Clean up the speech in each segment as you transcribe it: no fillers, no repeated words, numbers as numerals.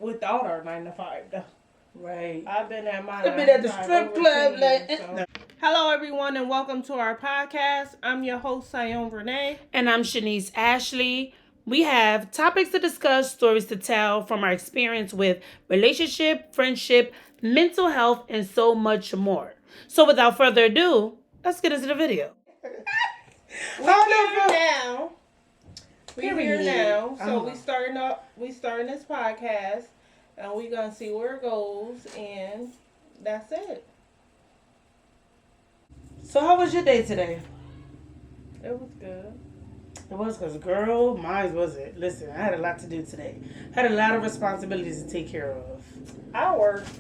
without our 9 to 5 though. Right. I've been at my I've been at the strip club. Hello, everyone, and welcome to our podcast. I'm your host, Sion Renee. And I'm Shanice Ashley. We have topics to discuss, stories to tell from our experience with relationship, friendship, mental health, and so much more. So without further ado, let's get into the video. We're here now. We're here now. So we starting this podcast, and we're gonna see where it goes, and that's it. So how was your day today? It was good. It was because, girl, mine wasn't. Listen, I had a lot to do today. I had a lot of responsibilities to take care of. I worked.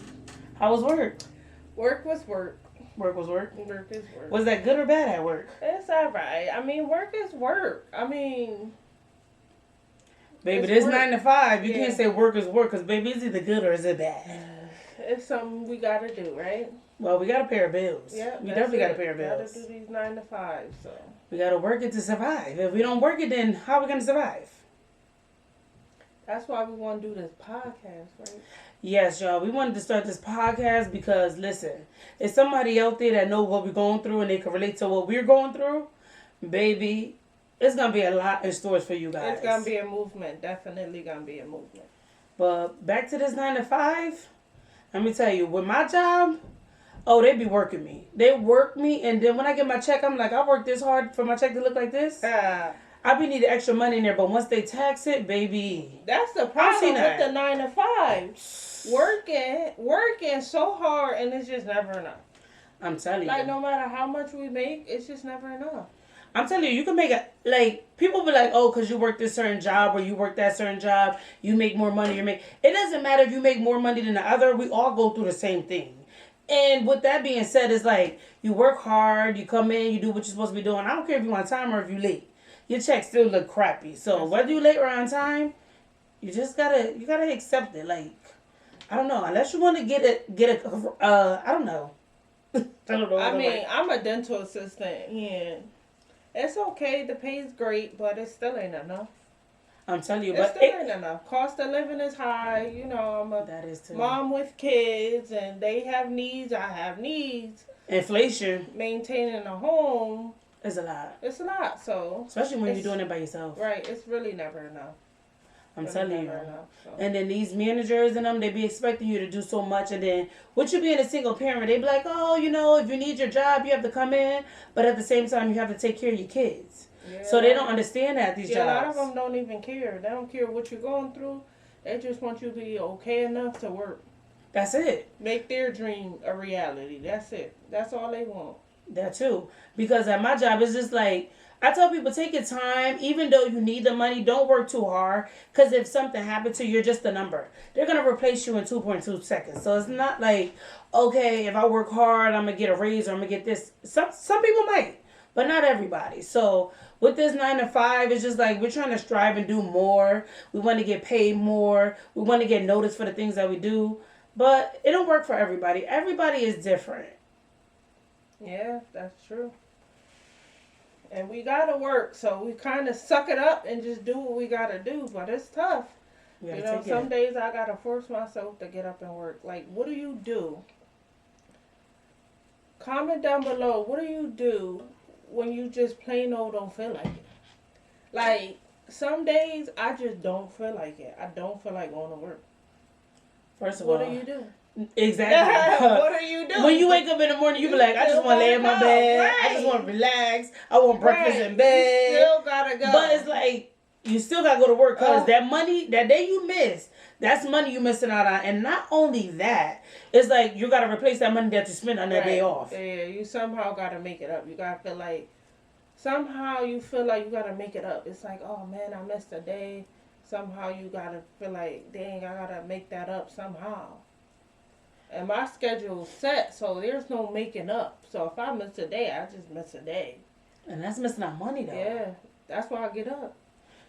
How was work? Work was work. Work was work? Work is work. Was that good or bad at work? It's alright. I mean, work is work. I mean... Baby, this 9 to 5. You can't say work is work because, baby, it's either good or is it bad? It's something we got to do, right? Well, we got to pay our bills. Yeah, we definitely got to pay our bills. We got to do these 9 to 5, so... We got to work it to survive. If we don't work it, then how are we going to survive? That's why we want to do this podcast, right? Yes, y'all. We wanted to start this podcast because, listen, if somebody out there that knows what we're going through and they can relate to what we're going through, baby, it's going to be a lot in stores for you guys. It's going to be a movement. Definitely going to be a movement. But back to this 9 to 5, let me tell you, with my job, oh, they be working me. They work me, and then when I get my check, I'm like, I worked this hard for my check to look like this. I be needing extra money in there, but once they tax it, baby. That's the problem with the 9 to 5. Working so hard, and it's just never enough. I'm telling you. Like, no matter how much we make, it's just never enough. I'm telling you, you can make it, like, people be like, oh, because you work this certain job or you work that certain job, you make more money. It doesn't matter if you make more money than the other. We all go through the same thing. And with that being said, it's like, you work hard, you come in, you do what you're supposed to be doing. I don't care if you on time or if you late. Your check still look crappy. So whether you late or on time, you just gotta accept it. Like, I don't know. Unless you want to get a I don't know. I mean, I'm a dental assistant, and it's okay. The pay's great, but it still ain't enough. I'm telling you, but it ain't enough. Cost of living is high. You know, I'm a mom with kids, and they have needs. I have needs. Inflation. Maintaining a home. It's a lot. It's a lot. So especially when you're doing it by yourself. Right. It's really never enough. I'm telling you. And then these managers and them, they be expecting you to do so much. And then, with you being a single parent, they be like, oh, you know, if you need your job, you have to come in. But at the same time, you have to take care of your kids. Yeah. So they don't understand that, these jobs. A lot of them don't even care. They don't care what you're going through. They just want you to be okay enough to work. That's it. Make their dream a reality. That's it. That's all they want. That too. Because at my job, it's just like, I tell people, take your time. Even though you need the money, don't work too hard. Because if something happened to you, you're just a number. They're going to replace you in 2.2 seconds. So it's not like, okay, if I work hard, I'm going to get a raise or I'm going to get this. Some people might, but not everybody. So with this 9 to 5, it's just like we're trying to strive and do more. We want to get paid more. We want to get noticed for the things that we do. But it don't work for everybody. Everybody is different. Yeah, that's true. And we gotta work, so we kind of suck it up and just do what we gotta do. But it's tough. You know, some days I gotta force myself to get up and work. Like, what do you do? Comment down below. What do you do when you just plain old don't feel like it? Like, some days I just don't feel like it. I don't feel like going to work. First of all, what do you do? Exactly. What do you do? When you wake up in the morning, you be like, I just want to lay in my bed. Right. I just want to relax. I want breakfast in bed. You still gotta go. But it's like, you still gotta go to work because that money, that day you miss, that's money you missing out on. And not only that, it's like you gotta replace that money that you spent on that day off. Yeah, you somehow gotta make it up. You gotta feel like, somehow you feel like you gotta make it up. It's like, oh man, I missed a day. Somehow you gotta feel like, dang, I gotta make that up somehow. And my schedule's set, so there's no making up. So if I miss a day, I just miss a day. And that's missing out money, though. Yeah, that's why I get up.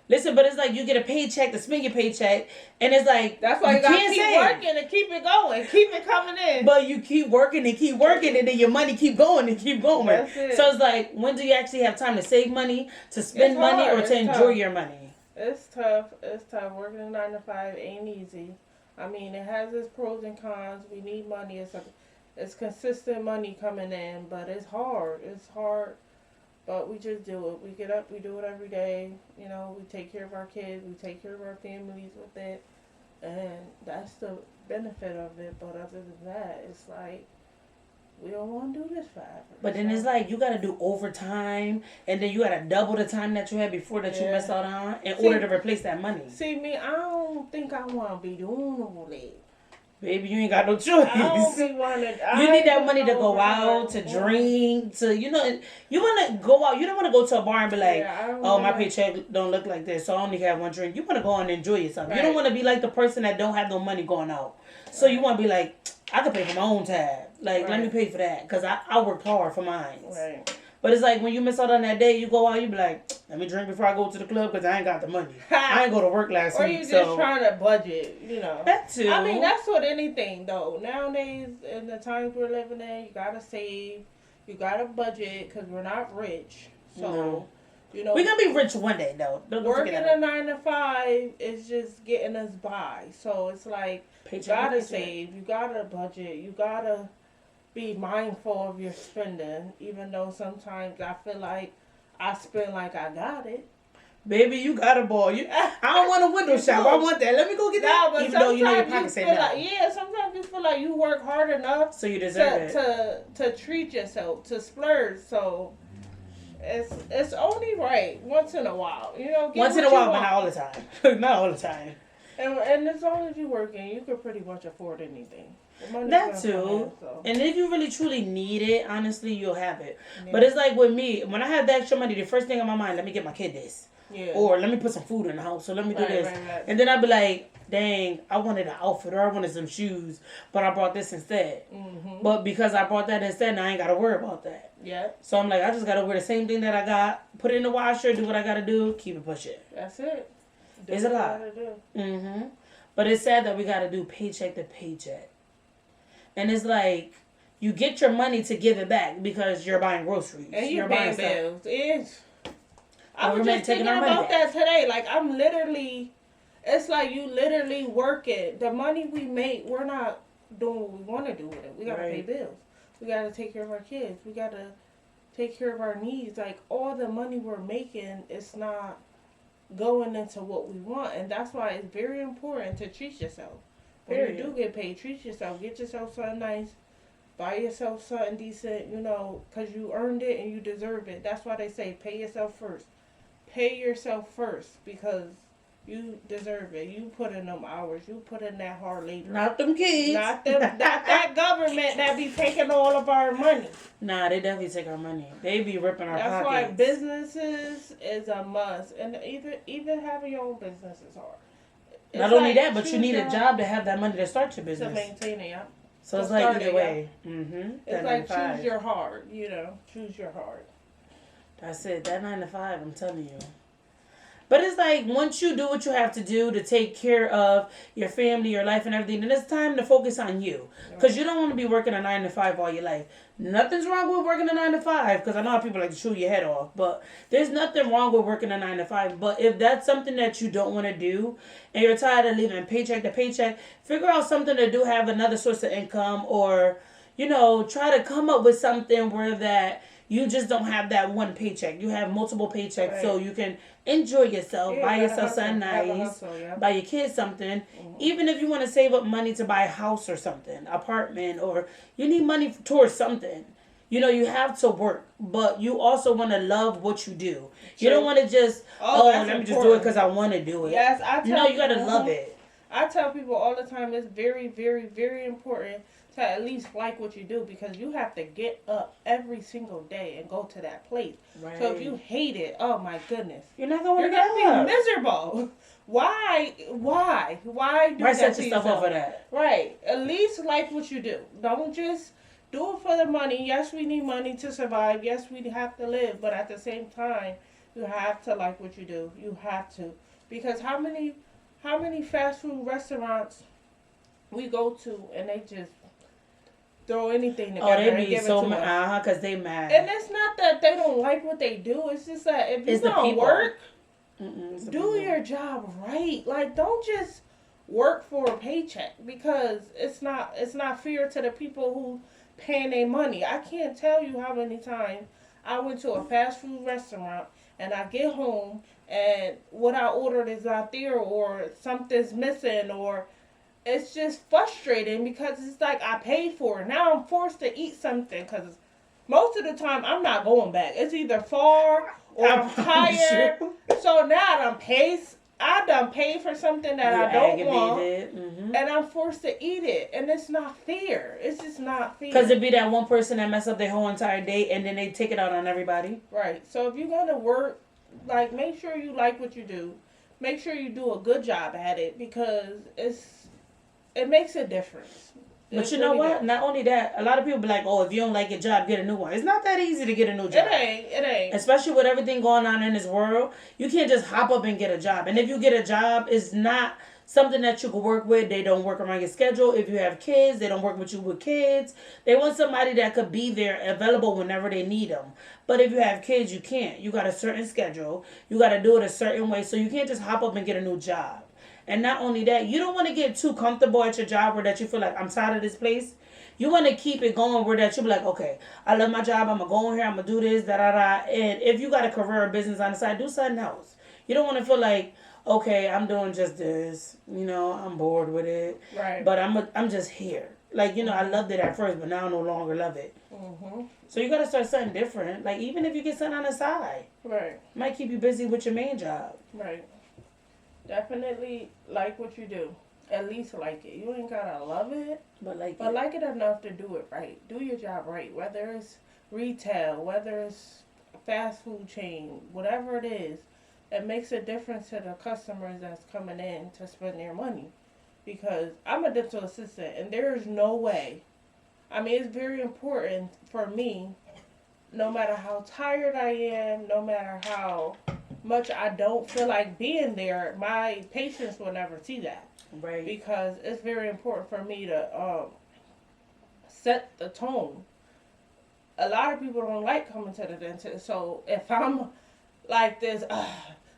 Listen, but it's like you get a paycheck to spend your paycheck, and it's like that's why you gotta keep working and keep it going, keep it coming in. But you keep working and keep working, and then your money keep going and keep going. That's it. So it's like, when do you actually have time to save money, to spend money, or to enjoy your money? It's tough. It's tough. Working a 9 to 5 ain't easy. I mean, it has its pros and cons. We need money. It's consistent money coming in, but it's hard. It's hard, but we just do it. We get up, we do it every day. You know, we take care of our kids, we take care of our families with it, and that's the benefit of it. But other than that, it's like we don't want to do this forever. But then it's like you gotta do overtime, and then you gotta double the time that you had before that you Yeah. missed out on in See- order to replace that money. See me, I don't think I want to be doing all that. Baby, you ain't got no I don't choice. be wanting. You need that money to go out, to drink, to, you know, you want to go out. You don't want to go to a bar and be like, oh, my paycheck don't look like this, so I only have one drink. You want to go out and enjoy yourself. You don't Right. want to be like the person that don't have no money going out. So you want to be like, I can pay for my own tab. Like, let me Right. pay for that because I worked hard for mine. Right. But it's like when you miss out on that day, you go out, you be like, let me drink before I go to the club because I ain't got the money. I ain't go to work last Or week. you just so trying to budget, you know. that too. I mean, that's what anything though. Nowadays, in the times we're living in, you gotta save, you gotta budget, because we're not rich. So, No. you know, We're going to be rich one day, though. Don't working forget a 9 to 5 is just getting us by. So it's like you Paycheck to gotta paycheck. save, you gotta budget, you gotta be mindful of your spending. Even though sometimes I feel like I spend like I got it. Baby, you got a ball. I don't want a window shop. I want that. Let me go get that. No, but Even though you know your sometimes pocket say feel no. like, yeah, sometimes you feel like you work hard enough So you deserve it. to treat yourself, to splurge. So it's only right once in a while, you know. Get Once in what a you while, but want. not all the time. Not all the time. And as long as you're working, you could pretty much afford anything. The money's That gonna too. come in, so. And if you really truly need it, honestly, you'll have it. Yeah. But it's like with me, when I have the extra money, the first thing on my mind, let me get my kid this. Yeah. Or let me put some food in the house. So let me do Right, this. right. And then I'd be like, dang, I wanted an outfit or I wanted some shoes, but I brought this instead. Mm-hmm. But because I brought that instead, now I ain't got to worry about that. Yeah, So I'm like, I just got to wear the same thing that I got, put it in the washer, do what I got to do, keep it pushing. that's it. Do It's what a you lot. gotta do. Mm-hmm. But it's sad that we got to do paycheck to paycheck. And it's like, you get your money to give it back because you're buying groceries. And you're buying paying bills. I was Government just thinking taking our money about that today. Like, it's like you literally working. The money we make, we're not doing what we want to do with it. We got to pay Right. bills. We got to take care of our kids. We got to take care of our needs. Like, all the money we're making, it's not going into what we want. And that's why it's very important to treat yourself. When you Period. do get paid, treat yourself. Get yourself something nice. Buy yourself something decent, you know, because you earned it and you deserve it. That's why they say pay yourself first. Pay yourself first because you deserve it. You put in them hours. You put in that hard labor. Not them kids. Not that government that be taking all of our money. Nah, they definitely take our money. They be ripping our That's pockets. why businesses is a must. And even having your own business is hard. It's Not only like that, but you choose need a your- job to have that money to start your to business. maintain it, yeah. So to it's like start either it, way. Mm-hmm. It's like choose your hard, you know. Choose your hard. That's it. That 9 to 5, I'm telling you. But it's like once you do what you have to do to take care of your family, your life, and everything, then it's time to focus on you. Because you don't want to be working a 9 to 5 all your life. Nothing's wrong with working a 9 to 5. Because I know how people like to chew your head off. But there's nothing wrong with working a 9 to 5. But if that's something that you don't want to do and you're tired of living paycheck to paycheck, figure out something to do, have another source of income, or, you know, try to come up with something where that you just don't have that one paycheck. You have multiple paychecks so you can enjoy yourself, Yeah, buy you gotta yourself something hustle, have a nice, hustle, yeah. buy your kids something. Even if you want to save up money to buy a house or something, apartment, or you need money towards something. You know, you have to work, but you also want to love what you do. You don't want to just, that's let me just do it important. because I want to do it. Yes, I tell You know, you got to people- love it. I tell people all the time it's very, very, very important to at least like what you do because you have to get up every single day and go to that place. Right. So if you hate it, oh my goodness, You're not going you're to gonna get up. be miserable. Why do Why that set to yourself up yourself? for that? Right. At least like what you do. Don't just do it for the money. Yes, we need money to survive. Yes, we have to live. But at the same time, you have to like what you do. You have to. Because how many fast food restaurants we go to and they just throw anything together Oh, they and be give so it to mad. us. Because they mad. And it's not that they don't like what they do. It's just that if you It's the don't people. work, It's the do people. your job right. Like, don't just work for a paycheck, because it's not fair to the people who paying their money. I can't tell you how many times I went to a fast food restaurant and I get home and what I ordered is not there, or something's missing, or it's just frustrating because it's like I paid for it. Now I'm forced to eat something because most of the time I'm not going back. It's either far or I'm tired. So now I done paid for something that I don't want, and I'm forced to eat it, and it's not fair. It's just not fair. Because it'd be that one person that mess up their whole entire day, and then they take it out on everybody. Right. So if you're gonna work, like, make sure you like what you do. Make sure you do a good job at it, because it makes a difference. But you know what? Not only that, a lot of people be like, "Oh, if you don't like your job, get a new one." It's not that easy to get a new job. It ain't. Especially with everything going on in this world, you can't just hop up and get a job. And if you get a job, it's not something that you can work with. They don't work around your schedule. If you have kids, they don't work with you with kids. They want somebody that could be there, available whenever they need them. But if you have kids, you can't. You got a certain schedule. You got to do it a certain way. So you can't just hop up and get a new job. And not only that, you don't want to get too comfortable at your job where that you feel like, I'm tired of this place. You want to keep it going where that you be like, okay, I love my job. I'm going to go in here. I'm going to do this, da-da-da. And if you got a career or business on the side, do something else. You don't want to feel like, okay, I'm doing just this. You know, I'm bored with it. Right. But I'm just here. Like, you know, I loved it at first, but now I no longer love it. Mm-hmm. So you got to start something different. Like, even if you get something on the side. Right. It might keep you busy with your main job. Right. Definitely like what you do. At least like it. You ain't gotta love it, but like it enough to do it right. Do your job right. Whether it's retail, whether it's a fast food chain, whatever it is, it makes a difference to the customers that's coming in to spend their money. Because I'm a dental assistant, and there is no way. I mean, it's very important for me, no matter how tired I am, no matter how much I don't feel like being there, my patients will never see that. Right. Because it's very important for me to set the tone. A lot of people don't like coming to the dentist, so if I'm like this,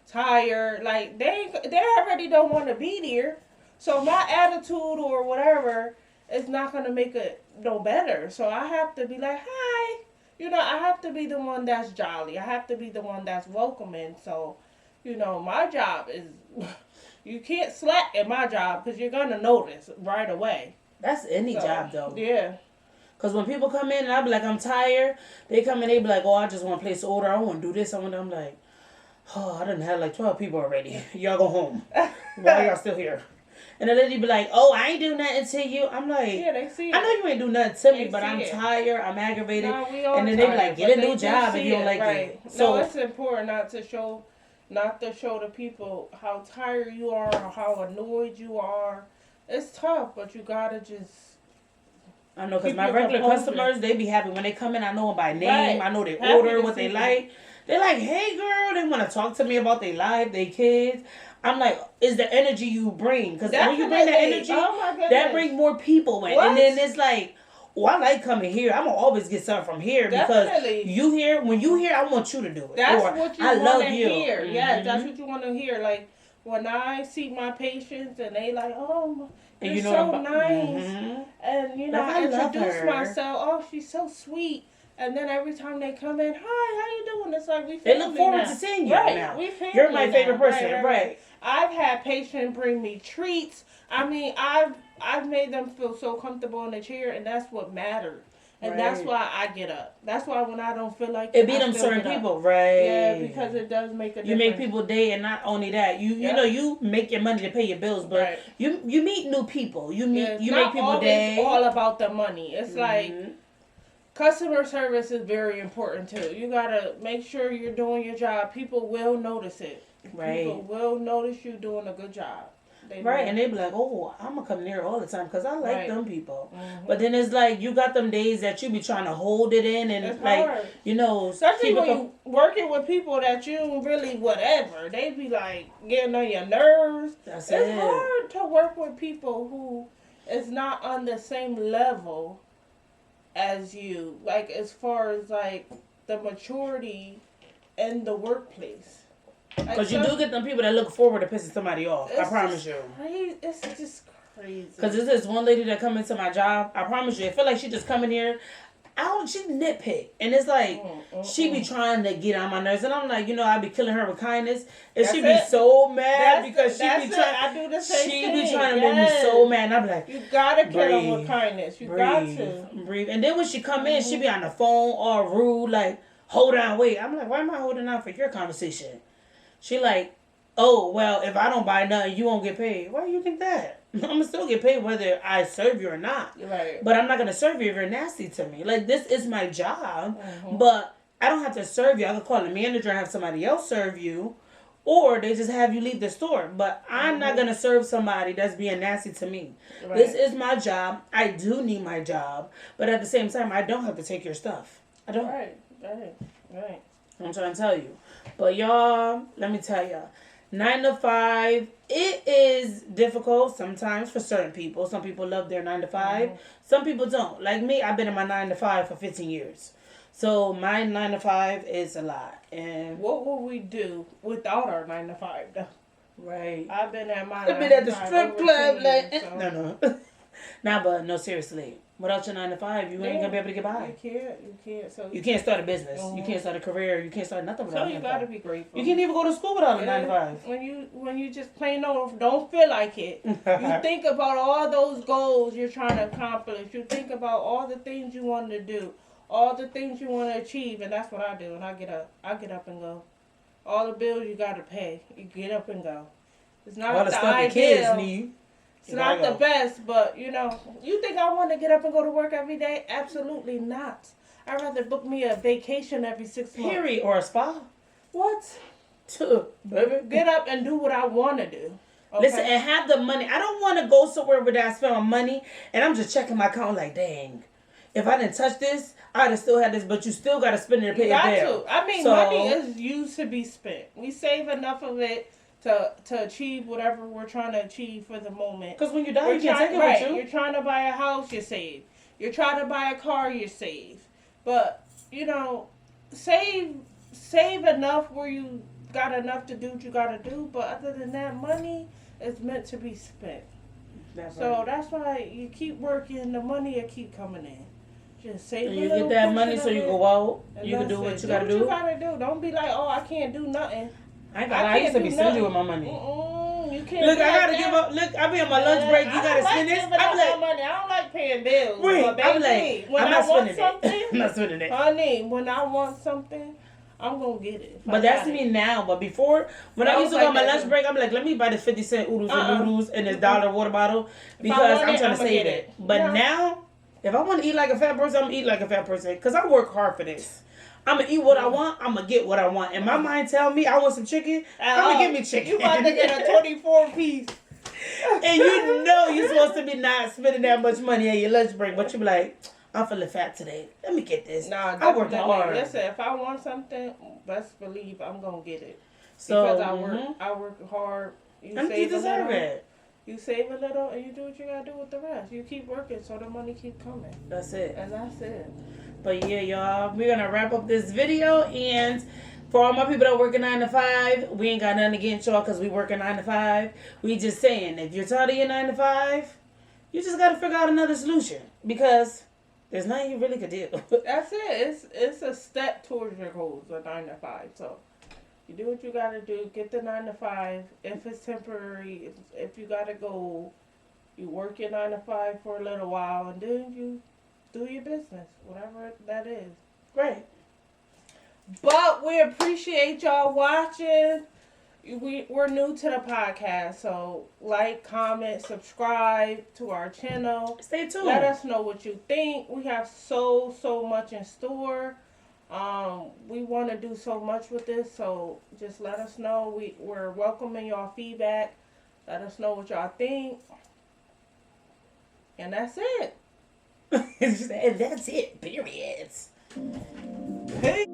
tired, like they already don't want to be there, so my attitude or whatever is not gonna make it no better. So I have to be like, hi. You know, I have to be the one that's jolly. I have to be the one that's welcoming. So, you know, my job is, you can't slack at my job because you're going to notice right away. That's any job, though. Yeah. Because when people come in and I be like, I'm tired, they come in, they be like, oh, I just want to place an order. I want to do this. I'm like, oh, I done had like 12 people already. Y'all go home. Why y'all still here? And the lady be like, oh, I ain't do nothing to you. I'm like, yeah, they see it. I know you ain't do nothing to me, but I'm tired. I'm aggravated. No, we all and then they be like, get a new job if you don't like it. So no, it's important not to show the people how tired you are or how annoyed you are. It's tough, but you gotta just. I know, because my regular customers, they be happy when they come in. I know them by name. Right. I know they order, what they like. They're like, hey, girl. They want to talk to me about their life, their kids. I'm like, is the energy you bring. Because when you bring that energy, that brings more people in. What? And then it's like, oh, I like coming here. I'm going to always get something from here. Definitely. Because when you hear, I want you to do it. That's what you want to hear. Mm-hmm. Yeah, that's what you want to hear. Like, when I see my patients and they like, oh, you're so nice. Mm-hmm. And, you know, I introduce myself. Oh, she's so sweet. And then every time they come in, hi, how you doing? It's like, we they look forward to seeing you now. You're my favorite person, right. I've had patients bring me treats. I mean, I've made them feel so comfortable in the chair, and that's what matters. And that's why I get up. That's why when I don't feel like it, be them certain people, right? Yeah, because it does make a difference. You make people day, and not only that, you know, you make your money to pay your bills, but you meet new people. You make people day. It's all about the money. It's like customer service is very important too. You gotta make sure you're doing your job. People will notice it. Right. People will notice you doing a good job. And they be like, oh, I'm going to come near all the time because I like them people. Mm-hmm. But then it's like, you got them days that you be trying to hold it in and it's like, hard. You know. Especially when you working with people that you really whatever. They be like getting on your nerves. It's hard to work with people who is not on the same level as you. Like, as far as like the maturity in the workplace. Because you do get them people that look forward to pissing somebody off. I promise you. It's just crazy. Because there's this one lady that come into my job. I promise you, I feel like she just come in here. She nitpick. And it's like, she be trying to get on my nerves. And I'm like, I be killing her with kindness. And she be so mad because she be trying. I do the same she thing. Be trying to make me so mad. And I'm like, you gotta kill them with kindness. You got to. Breathe. And then when she come in, she be on the phone all rude, like, hold on, wait. I'm like, why am I holding on for your conversation? She like, oh, well, if I don't buy nothing, you won't get paid. Why do you think that? I'm going to still get paid whether I serve you or not. Right. But I'm not going to serve you if you're nasty to me. Like, this is my job. But I don't have to serve you. I can call the manager and have somebody else serve you. Or they just have you leave the store. But I'm not going to serve somebody that's being nasty to me. Right. This is my job. I do need my job. But at the same time, I don't have to take your stuff. I don't. Right. I'm trying to tell you. But y'all, let me tell y'all. 9 to 5, it is difficult sometimes for certain people. Some people love their 9 to 5. Some people don't. Like me, I've been in my 9 to 5 for 15 years. So my 9 to 5 is a lot. And what would we do without our 9 to 5 though? Right. I've been at my I've been at the strip club like years, so. No. But no, seriously. Without your 9 to 5, you ain't gonna be able to get by. You can't. So you can't start a business. You can't start a career. You can't start nothing without. So you gotta be grateful. You can't even go to school without a 9 to 5. When you just plain don't feel like it. You think about all those goals you're trying to accomplish. You think about all the things you want to do, all the things you want to achieve, and that's what I do. And I get up and go. All the bills you gotta pay. You get up and go. It's not all the stuff your kids need. It's not the best, but you think I want to get up and go to work every day? Absolutely not. I'd rather book me a vacation every 6 months. Period. Or a spa. What? Baby. Get up and do what I want to do. Okay? Listen, and have the money. I don't want to go somewhere where I spend my money and I'm just checking my account like, dang, if I didn't touch this, I'd have still had this, but you still got to spend it to pay your bill. I mean, money is used to be spent. We save enough of it to achieve whatever we're trying to achieve for the moment. Because when you die, you can't take it with you. You're trying to buy a house, you save. You're trying to buy a car, you save. But, save enough where you got enough to do what you got to do. But other than that, money is meant to be spent. That's why you keep working, the money will keep coming in. Just save and you get that money so you go out. You can do what you got to do. You got to do. Don't be like, oh, I can't do nothing. I used to be stingy with my money. You can't. Look, I gotta give up. Look, I be on my lunch break. You gotta spend this. I'm like, money. I don't like paying bills. Wait, but baby, I'm like, when I'm not spending it. I'm not spending it. Honey, when I want something, I'm gonna get it. But that's me now. But before, when I used to go on my lunch break, I'm like, let me buy this 50-cent oodles and noodles and this $1 water bottle because I'm trying to save it. But now, if I want to eat like a fat person, I'm gonna eat like a fat person because I work hard for this. I'm going to eat what I want. I'm going to get what I want. And my mind tell me I want some chicken. I'm going to give me chicken. You about to get a 24-piece. And you're supposed to be not spending that much money at your lunch break. But you be like, I'm feeling fat today. Let me get this. Nah, I work hard. Listen, if I want something, best believe I'm going to get it. So, because I work hard. You deserve it. You save a little and you do what you got to do with the rest. You keep working so the money keep coming. That's it. And that's it. But yeah, y'all, we're going to wrap up this video. And for all my people that work 9 to 5, we ain't got nothing against y'all because we work 9 to 5. We just saying, if you're tired of your 9 to 5, you just got to figure out another solution. Because there's nothing you really could do. That's it. It's a step towards your goals, a 9 to 5. So you do what you got to do. Get the 9 to 5. If it's temporary, if you got a goal, you work your 9 to 5 for a little while, and then you do your business, whatever that is. Great. But we appreciate y'all watching. We're new to the podcast, so like, comment, subscribe to our channel. Stay tuned. Let us know what you think. We have so much in store. We want to do so much with this, so just let us know. We're welcoming y'all feedback. Let us know what y'all think. And that's it. And that's it. Period. Hey.